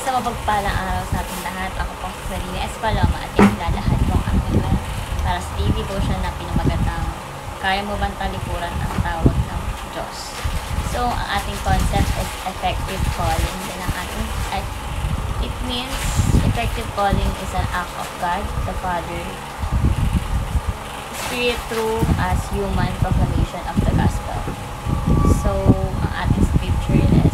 Isang mapagpalang araw sa ating lahat. Ako po si Sarina Espaloma at ilalahad ko ang aking para sa TV devotion na pinamagatang Kaya mo bang talikuran ang tawag ng Diyos? So, ang ating concept is effective calling. Then ang ating, it means effective calling is an act of God, the Father, Spirit through as human proclamation of the gospel. So, ang ating scripture is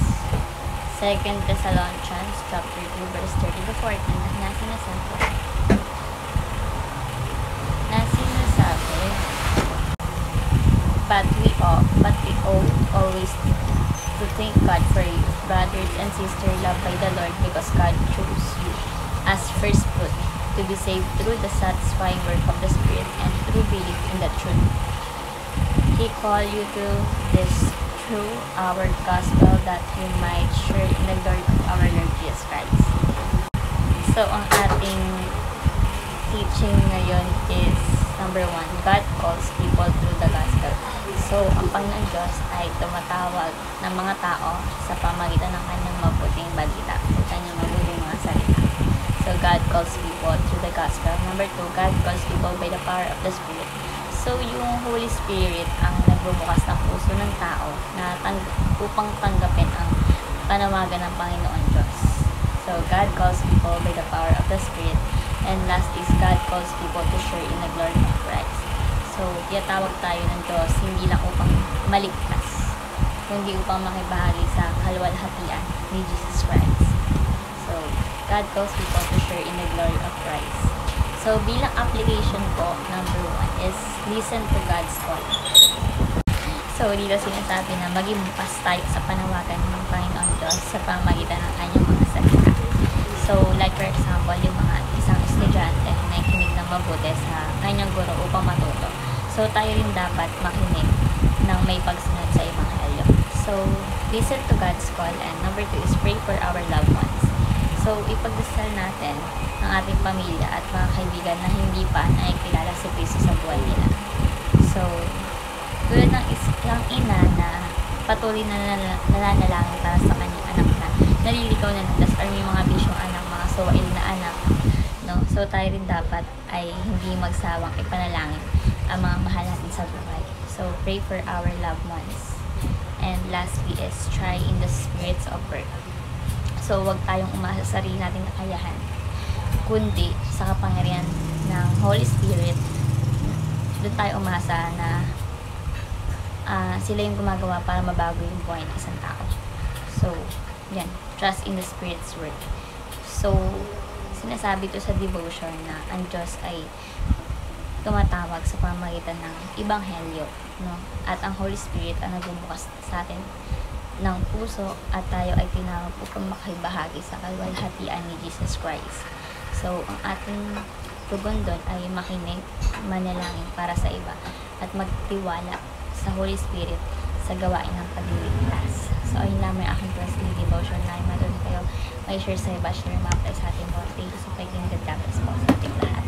2 Thessalonians chapter 2 verse 30 to 14 na sinasabi, but we ought always to thank God for you, brothers and sisters loved by the Lord, because God chose you as first fruit to be saved through the satisfying work of the Spirit and through belief in the truth. He called you to this through our gospel, that you might share in the glory of our Lord Jesus Christ. So, ang ating teaching ngayon is number 1, God calls people through the gospel. So, ang Panginoon Diyos ay tumatawag ng mga tao sa pamagitan ng kanyang mabuting balita o kanyang mabuting mga salita. So, God calls people through the gospel. Number 2, God calls people by the power of the Spirit. So, yung Holy Spirit ang nagbubukas ng puso ng tao na upang tanggapin ang panawagan ng Panginoon Diyos. So, God calls people by the power of the Spirit. And last is God calls people to share in the glory of Christ. So, tiyatawag tayo ng Diyos hindi lang upang maligtas, kundi upang makibahagi sa kaluwalhatian ni Jesus Christ. So, God calls people to share in the glory of Christ. So, bilang application po, number 1 is listen to God's call. So, dito sinasabi na maging bukas tayo sa panawagan ng Panginoon Diyos sa pamagitan ng kanyang mga salita. So, like for example, yung mga isang estudyante na nakikinig ng mabuti sa kanyang guro upang matuto. So, tayo rin dapat makinig ng may pagsunod sa Ebanghelyo. So, listen to God's call. And number 2 is pray for our loved ones. So, ipagdasal natin ang ating pamilya at mga kaibigan na hindi pa nakikilala si Kristo sa buhay nila. So, tulad ng isang ina na patuloy na nananalangin para sa kanyang anak na naliligaw na natas or may mga bisyong anak, mga suwail na anak, no? So, tayo rin dapat ay hindi magsawang ipanalangin ang mga mahal natin sa buhay. So, pray for our loved ones. And lastly is try in the spirits of work. So, huwag tayong umasa sa sarili nating kakayahan, kundi sa kapangyarihan ng Holy Spirit. Doon tayo umasa na sila yung gumagawa para mabago yung buhay ng isang tao. So, yan. Trust in the Spirit's work. So, sinasabi to sa devotion na ang Diyos ay tumatawag sa pamamagitan ng Ebanghelyo, no? At ang Holy Spirit ang nagbubukas sa atin ng puso at tayo ay tinawag upang makibahagi sa kaluwalhatian ni Jesus Christ. So, ang ating tugon doon ay makinig, manalangin para sa iba at magtiwala sa Holy Spirit sa gawain ng pagliligtas. So, ayun lang may aking personal devotion na matuloy kayo may share sa iba, share map sa ating mga pages. So, kay God bless po sa ating lahat.